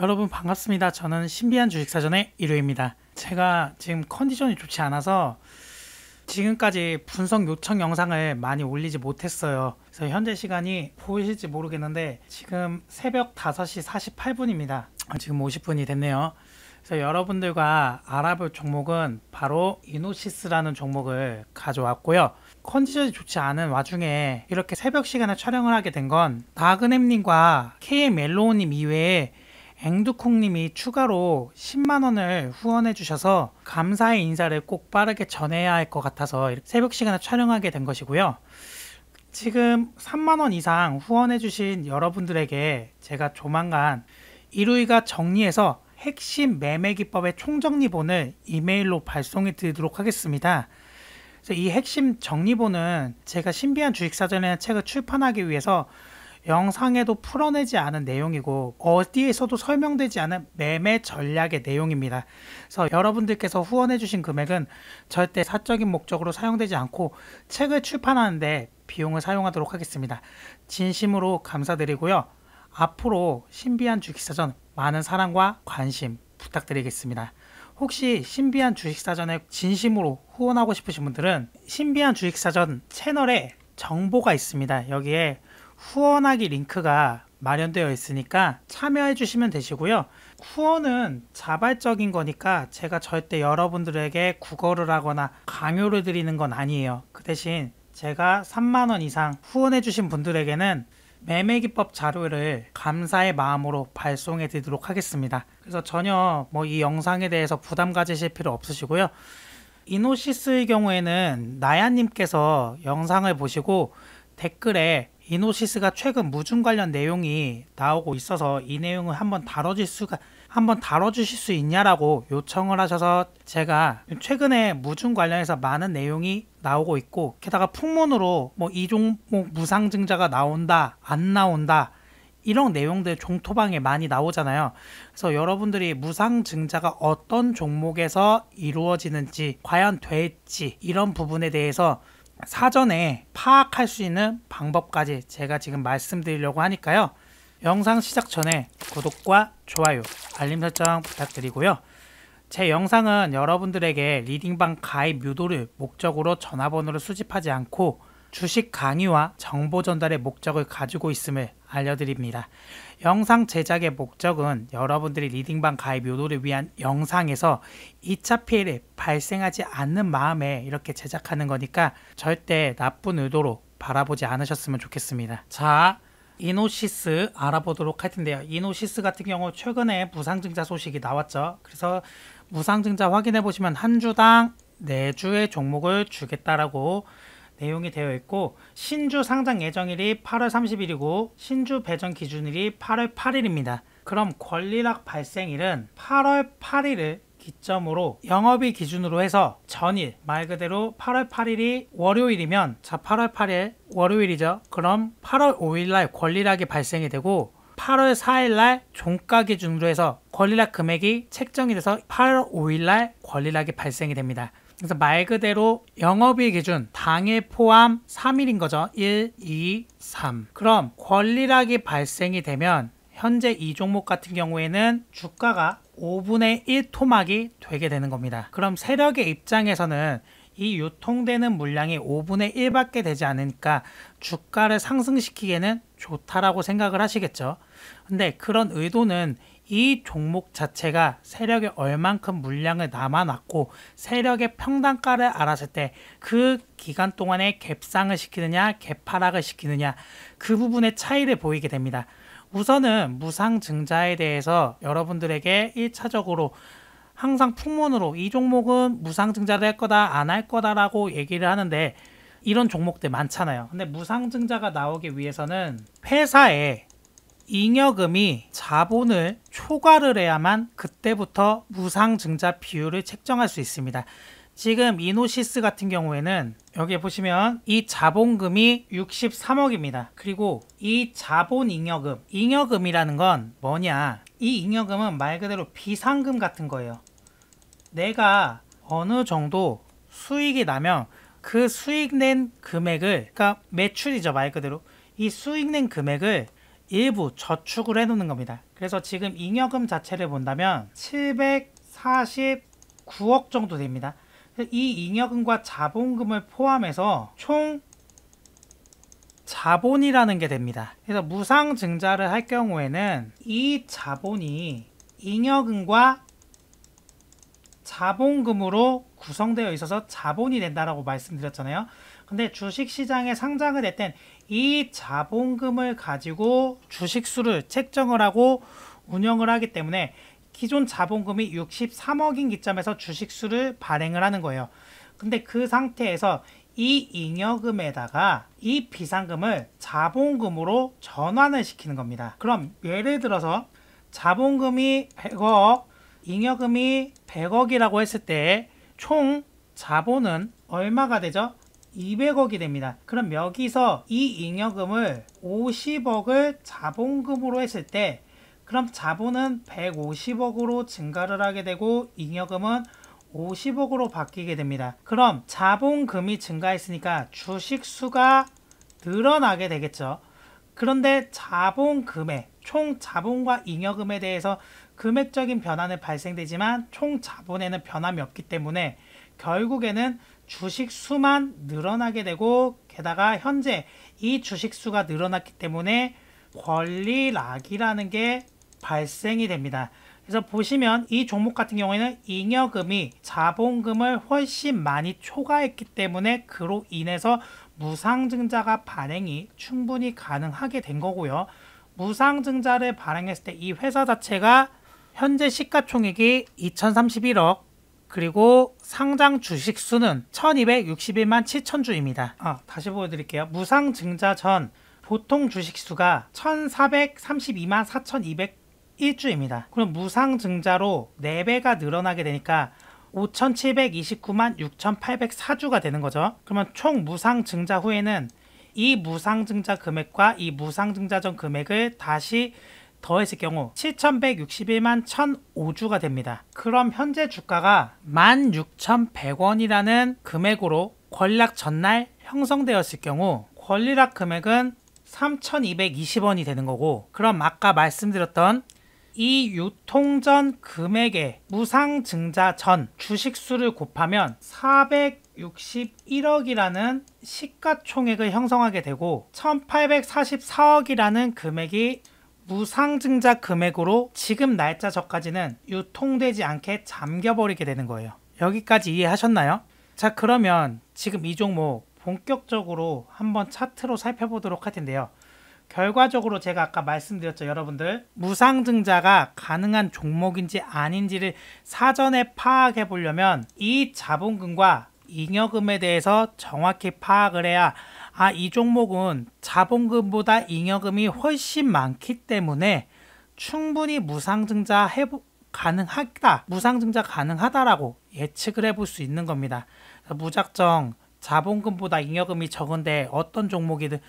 여러분 반갑습니다. 저는 신비한 주식사전의 일요입니다. 제가 지금 컨디션이 좋지 않아서 지금까지 분석 요청 영상을 많이 올리지 못했어요. 그래서 현재 시간이 보이실지 모르겠는데 지금 새벽 5시 48분입니다. 지금 50분이 됐네요. 그래서 여러분들과 알아볼 종목은 바로 이노시스라는 종목을 가져왔고요. 컨디션이 좋지 않은 와중에 이렇게 새벽 시간에 촬영을 하게 된 건 나그넴님과 KM엘로우님 이외에 앵두콩님이 추가로 10만원을 후원해 주셔서 감사의 인사를 꼭 빠르게 전해야 할 것 같아서 이렇게 새벽 시간에 촬영하게 된 것이고요. 지금 3만원 이상 후원해 주신 여러분들에게 제가 조만간 일요일가 정리해서 핵심 매매 기법의 총정리본을 이메일로 발송해 드리도록 하겠습니다. 그래서 이 핵심 정리본은 제가 신비한 주식사전이라는 책을 출판하기 위해서 영상에도 풀어내지 않은 내용이고 어디에서도 설명되지 않은 매매 전략의 내용입니다. 그래서 여러분들께서 후원해 주신 금액은 절대 사적인 목적으로 사용되지 않고 책을 출판하는데 비용을 사용하도록 하겠습니다. 진심으로 감사드리고요. 앞으로 신비한 주식사전 많은 사랑과 관심 부탁드리겠습니다. 혹시 신비한 주식사전에 진심으로 후원하고 싶으신 분들은 신비한 주식사전 채널에 정보가 있습니다. 여기에 후원하기 링크가 마련되어 있으니까 참여해 주시면 되시고요. 후원은 자발적인 거니까 제가 절대 여러분들에게 구걸을 하거나 강요를 드리는 건 아니에요. 그 대신 제가 3만원 이상 후원해 주신 분들에게는 매매기법 자료를 감사의 마음으로 발송해 드리도록 하겠습니다. 그래서 전혀 이 영상에 대해서 부담 가지실 필요 없으시고요. 이노시스의 경우에는 나야님께서 영상을 보시고 댓글에 이노시스가 최근 무중 관련 내용이 나오고 있어서 이 내용을 한번 다뤄주실 수 있냐라고 요청을 하셔서 제가 최근에 무중 관련해서 많은 내용이 나오고 있고 게다가 풍문으로 이 종목 무상증자가 나온다 안 나온다 이런 내용들 종토방에 많이 나오잖아요. 그래서 여러분들이 무상증자가 어떤 종목에서 이루어지는지 과연 될지 이런 부분에 대해서 사전에 파악할 수 있는 방법까지 제가 지금 말씀드리려고 하니까요. 영상 시작 전에 구독과 좋아요, 알림 설정 부탁드리고요. 제 영상은 여러분들에게 리딩방 가입 유도를 목적으로 전화번호를 수집하지 않고 주식 강의와 정보 전달의 목적을 가지고 있음을 알려드립니다. 영상 제작의 목적은 여러분들이 리딩방 가입 유도를 위한 영상에서 2차 피해를 발생하지 않는 마음에 이렇게 제작하는 거니까 절대 나쁜 의도로 바라보지 않으셨으면 좋겠습니다. 자, 이노시스 알아보도록 할 텐데요. 이노시스 같은 경우 최근에 무상증자 소식이 나왔죠. 그래서 무상증자 확인해 보시면 한 주당 4주의 종목을 주겠다라고 내용이 되어 있고 신주 상장 예정일이 8월 30일이고 신주 배정 기준일이 8월 8일입니다. 그럼 권리락 발생일은 8월 8일을 기점으로 영업일 기준으로 해서 전일 말 그대로 8월 8일이 월요일이면 자 8월 8일 월요일이죠. 그럼 8월 5일날 권리락이 발생이 되고 8월 4일날 종가 기준으로 해서 권리락 금액이 책정이 돼서 8월 5일날 권리락이 발생이 됩니다. 그래서 말 그대로 영업일 기준 당일 포함 3일인 거죠. 1, 2, 3. 그럼 권리락이 발생이 되면 현재 이 종목 같은 경우에는 주가가 5분의 1 토막이 되게 되는 겁니다. 그럼 세력의 입장에서는 이 유통되는 물량이 5분의 1밖에 되지 않으니까 주가를 상승시키기에는 좋다라고 생각을 하시겠죠. 근데 그런 의도는 이 종목 자체가 세력에 얼만큼 물량을 남아놨고 세력의 평단가를 알았을 때 그 기간 동안에 갭상을 시키느냐 갭하락을 시키느냐 그 부분의 차이를 보이게 됩니다. 우선은 무상증자에 대해서 여러분들에게 1차적으로 항상 풍문으로 이 종목은 무상증자를 할 거다 안 할 거다라고 얘기를 하는데 이런 종목들 많잖아요. 근데 무상증자가 나오기 위해서는 회사에 잉여금이 자본을 초과를 해야만 그때부터 무상증자 비율을 책정할 수 있습니다. 지금 이노시스 같은 경우에는 여기 보시면 이 자본금이 63억입니다. 그리고 이 자본 잉여금이라는 건 뭐냐, 이 잉여금은 말 그대로 비상금 같은 거예요. 내가 어느 정도 수익이 나면 그 수익 낸 금액을, 그러니까 매출이죠 말 그대로, 이 수익 낸 금액을 일부 저축을 해 놓는 겁니다. 그래서 지금 잉여금 자체를 본다면 749억 정도 됩니다. 이 잉여금과 자본금을 포함해서 총 자본이라는 게 됩니다. 그래서 무상증자를 할 경우에는 이 자본이 잉여금과 자본금으로 구성되어 있어서 자본이 된다라고 말씀드렸잖아요. 근데 주식시장에 상장을 했던 이 자본금을 가지고 주식수를 책정을 하고 운영을 하기 때문에 기존 자본금이 63억인 기점에서 주식수를 발행을 하는 거예요. 근데 그 상태에서 이 잉여금에다가 이 비상금을 자본금으로 전환을 시키는 겁니다. 그럼 예를 들어서 자본금이 100억, 잉여금이 100억이라고 했을 때 총 자본은 얼마가 되죠? 200억이 됩니다. 그럼 여기서 이 잉여금을 50억을 자본금으로 했을 때 그럼 자본은 150억으로 증가를 하게 되고 잉여금은 50억으로 바뀌게 됩니다. 그럼 자본금이 증가했으니까 주식수가 늘어나게 되겠죠. 그런데 자본금의 총 자본과 잉여금에 대해서 금액적인 변화는 발생되지만 총 자본에는 변함이 없기 때문에 결국에는 주식수만 늘어나게 되고 게다가 현재 이 주식수가 늘어났기 때문에 권리락이라는 게 발생이 됩니다. 그래서 보시면 이 종목 같은 경우에는 잉여금이 자본금을 훨씬 많이 초과했기 때문에 그로 인해서 무상증자가 발행이 충분히 가능하게 된 거고요. 무상증자를 발행했을 때 이 회사 자체가 현재 시가총액이 2031억 그리고 상장 주식수는 1261만 7천주입니다. 다시 보여드릴게요. 무상증자 전 보통 주식수가 1432만 4201주입니다. 그럼 무상증자로 4배가 늘어나게 되니까 5729만 6804주가 되는 거죠. 그러면 총 무상증자 후에는 이 무상증자 금액과 이 무상증자 전 금액을 다시 더했을 경우 7161만 1005주가 됩니다. 그럼 현재 주가가 16,100원이라는 금액으로 권리락 전날 형성되었을 경우 권리락 금액은 3,220원이 되는 거고, 그럼 아까 말씀드렸던 이 유통전 금액의 무상증자 전 주식수를 곱하면 461억이라는 시가총액을 형성하게 되고 1844억이라는 금액이 무상증자 금액으로 지금 날짜 전까지는 유통되지 않게 잠겨버리게 되는 거예요. 여기까지 이해하셨나요? 자, 그러면 지금 이 종목 본격적으로 한번 차트로 살펴보도록 할 텐데요. 결과적으로 제가 아까 말씀드렸죠, 여러분들. 무상증자가 가능한 종목인지 아닌지를 사전에 파악해 보려면 이 자본금과 잉여금에 대해서 정확히 파악을 해야 이 종목은 자본금보다 잉여금이 훨씬 많기 때문에 충분히 무상증자 가능하다라고 예측을 해볼 수 있는 겁니다. 무작정 자본금보다 잉여금이 적은데 어떤 종목이든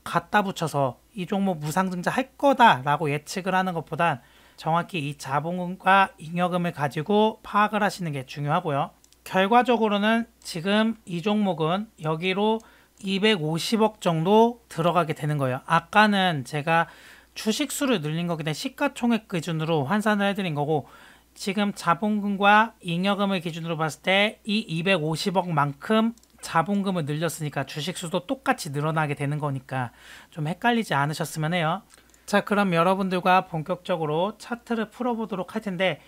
갖다 붙여서 이 종목 무상증자 할 거다라고 예측을 하는 것보단 정확히 이 자본금과 잉여금을 가지고 파악을 하시는 게 중요하고요. 결과적으로는 지금 이 종목은 여기로 250억 정도 들어가게 되는 거예요. 아까는 제가 주식수를 늘린 거기 때문에 시가총액 기준으로 환산을 해드린 거고, 지금 자본금과 잉여금을 기준으로 봤을 때 이 250억만큼 자본금을 늘렸으니까 주식수도 똑같이 늘어나게 되는 거니까 좀 헷갈리지 않으셨으면 해요. 자, 그럼 여러분들과 본격적으로 차트를 풀어보도록 할 텐데,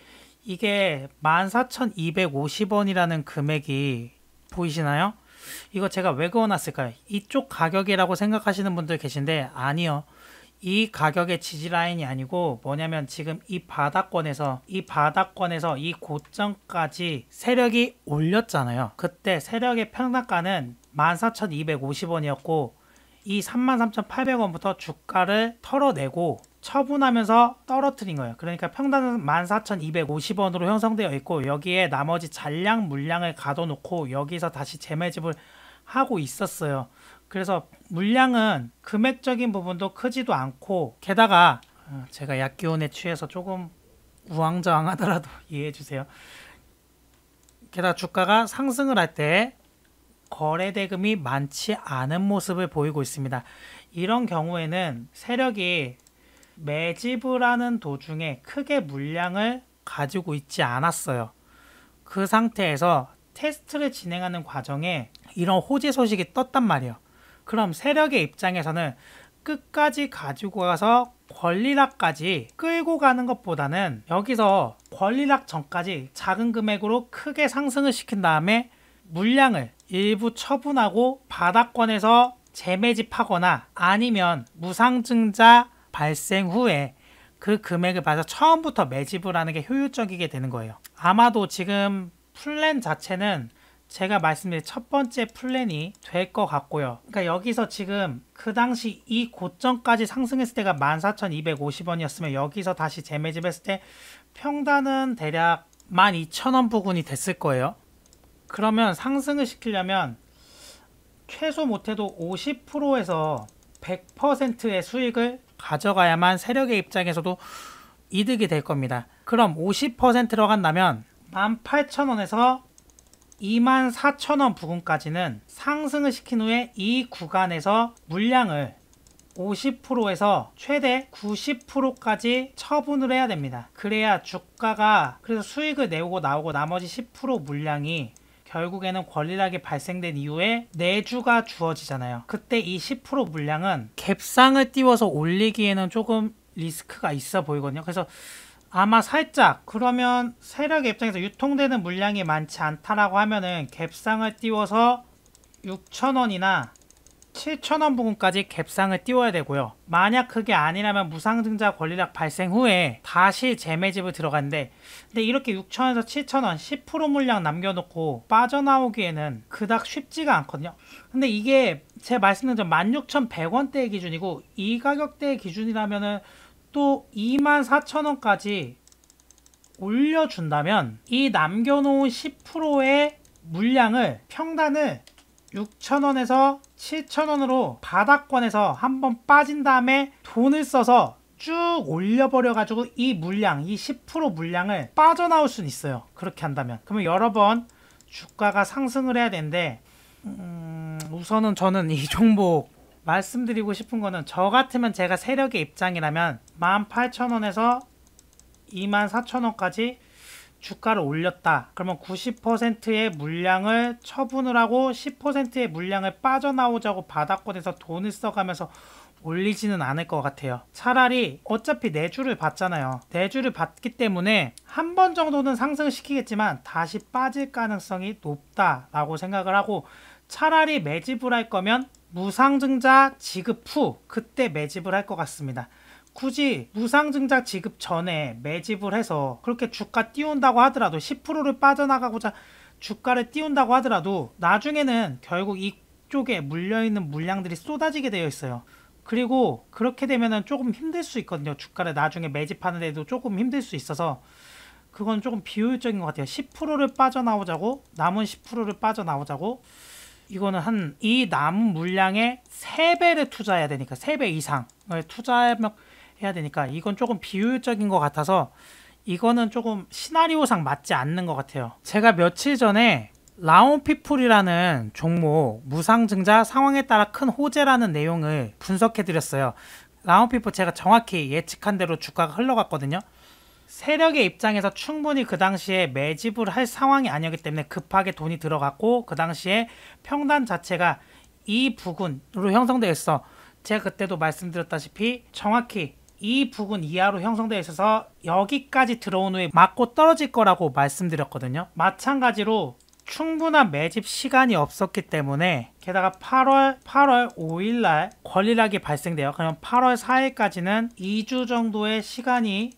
이게 14,250원이라는 금액이 보이시나요? 이거 제가 왜 그어놨을까요? 이쪽 가격이라고 생각하시는 분들 계신데 아니요. 이 가격의 지지라인이 아니고 뭐냐면 지금 이 바닥권에서 이 고점까지 세력이 올렸잖아요. 그때 세력의 평단가는 14,250원이었고 이 33,800원부터 주가를 털어내고 처분하면서 떨어뜨린 거예요. 그러니까 평단은 14,250원으로 형성되어 있고 여기에 나머지 잔량 물량을 가둬놓고 여기서 다시 재매집을 하고 있었어요. 그래서 물량은 금액적인 부분도 크지도 않고, 게다가 제가 약기운에 취해서 조금 우왕좌왕하더라도 이해해 주세요. 게다가 주가가 상승을 할 때 거래대금이 많지 않은 모습을 보이고 있습니다. 이런 경우에는 세력이 매집을 하는 도중에 크게 물량을 가지고 있지 않았어요. 그 상태에서 테스트를 진행하는 과정에 이런 호재 소식이 떴단 말이에요. 그럼 세력의 입장에서는 끝까지 가지고 가서 권리락까지 끌고 가는 것보다는 여기서 권리락 전까지 작은 금액으로 크게 상승을 시킨 다음에 물량을 일부 처분하고 바닥권에서 재매집하거나 아니면 무상증자 발생 후에 그 금액을 봐서 처음부터 매집을 하는 게 효율적이게 되는 거예요. 아마도 지금 플랜 자체는 제가 말씀드린 첫 번째 플랜이 될 것 같고요. 그러니까 여기서 지금 그 당시 이 고점까지 상승했을 때가 14,250원이었으면 여기서 다시 재매집했을 때 평단은 대략 12,000원 부근이 됐을 거예요. 그러면 상승을 시키려면 최소 못해도 50%에서 100%의 수익을 가져가야만 세력의 입장에서도 이득이 될 겁니다. 그럼 50%로 간다면 18,000원에서 24,000원 부근까지는 상승을 시킨 후에 이 구간에서 물량을 50%에서 최대 90%까지 처분을 해야 됩니다. 그래야 주가가 그래서 수익을 내고 나오고 나머지 10% 물량이 결국에는 권리락이 발생된 이후에 내주가 주어지잖아요. 그때 이 10% 물량은 갭상을 띄워서 올리기에는 조금 리스크가 있어 보이거든요. 그래서 아마 살짝 그러면 세력의 입장에서 유통되는 물량이 많지 않다라고 하면은 갭상을 띄워서 6,000원이나 7,000원 부근까지 갭상을 띄워야 되고요. 만약 그게 아니라면 무상증자 권리락 발생 후에 다시 재매집을 들어가는데 근데 이렇게 6,000원에서 7,000원 10% 물량 남겨놓고 빠져나오기에는 그닥 쉽지가 않거든요. 근데 이게 제가 말씀드린 전 16,100원대의 기준이고 이 가격대의 기준이라면은 또 24,000원까지 올려준다면 이 남겨놓은 10%의 물량을 평단을 6,000원에서 7,000원으로 바닥권에서 한번 빠진 다음에 돈을 써서 쭉 올려버려 가지고 이 물량, 이 10% 물량을 빠져나올 수는 있어요. 그렇게 한다면. 그러면 여러 번 주가가 상승을 해야 되는데 우선은 저는 이 종목 말씀드리고 싶은 거는 저 같으면 제가 세력의 입장이라면 18,000원에서 24,000원까지 주가를 올렸다. 그러면 90%의 물량을 처분을 하고 10%의 물량을 빠져나오자고 바닥권에서 돈을 써가면서 올리지는 않을 것 같아요. 차라리 어차피 내주를 받잖아요. 내주를 받기 때문에 한 번 정도는 상승시키겠지만 다시 빠질 가능성이 높다라고 생각을 하고 차라리 매집을 할 거면 무상증자 지급 후 그때 매집을 할 것 같습니다. 굳이 무상증자 지급 전에 매집을 해서 그렇게 주가 띄운다고 하더라도 10%를 빠져나가고자 주가를 띄운다고 하더라도 나중에는 결국 이쪽에 물려있는 물량들이 쏟아지게 되어 있어요. 그리고 그렇게 되면은 조금 힘들 수 있거든요. 주가를 나중에 매집하는 데도 조금 힘들 수 있어서 그건 조금 비효율적인 것 같아요. 10%를 빠져나오자고 남은 10%를 빠져나오자고 이거는 이 남은 물량의 3배를 투자해야 되니까 3배 이상을 투자해야 되니까 이건 조금 비효율적인 것 같아서 이거는 조금 시나리오상 맞지 않는 것 같아요. 제가 며칠 전에 라온피플이라는 종목 무상증자 상황에 따라 큰 호재라는 내용을 분석해 드렸어요. 라온피플 제가 정확히 예측한 대로 주가가 흘러갔거든요. 세력의 입장에서 충분히 그 당시에 매집을 할 상황이 아니었기 때문에 급하게 돈이 들어갔고 그 당시에 평단 자체가 이 부근으로 형성되어 있어. 제가 그때도 말씀드렸다시피 정확히 이 부근 이하로 형성되어 있어서 여기까지 들어온 후에 맞고 떨어질 거라고 말씀드렸거든요. 마찬가지로 충분한 매집 시간이 없었기 때문에 게다가 8월 5일날 권리락이 발생돼요. 그러면 8월 4일까지는 2주 정도의 시간이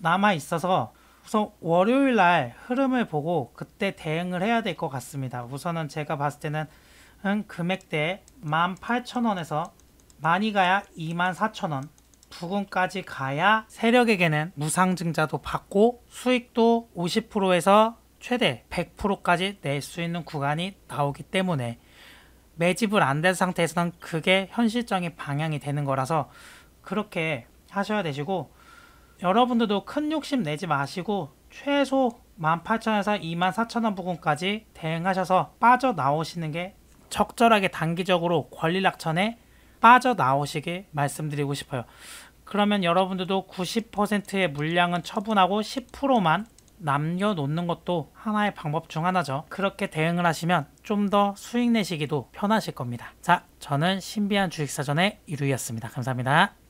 남아 있어서 우선 월요일날 흐름을 보고 그때 대응을 해야 될 것 같습니다. 우선은 제가 봤을 때는 금액대 18,000원에서 많이 가야 24,000원 부근까지 가야 세력에게는 무상증자도 받고 수익도 50%에서 최대 100%까지 낼 수 있는 구간이 나오기 때문에 매집을 안 된 상태에서는 그게 현실적인 방향이 되는 거라서 그렇게 하셔야 되시고 여러분들도 큰 욕심 내지 마시고 최소 18,000원에서 24,000원 부근까지 대응하셔서 빠져나오시는 게 적절하게 단기적으로 권리락 전에 빠져나오시길 말씀드리고 싶어요. 그러면 여러분들도 90%의 물량은 처분하고 10%만 남겨놓는 것도 하나의 방법 중 하나죠. 그렇게 대응을 하시면 좀 더 수익 내시기도 편하실 겁니다. 자, 저는 신비한 주식사전의 이루이였습니다. 감사합니다.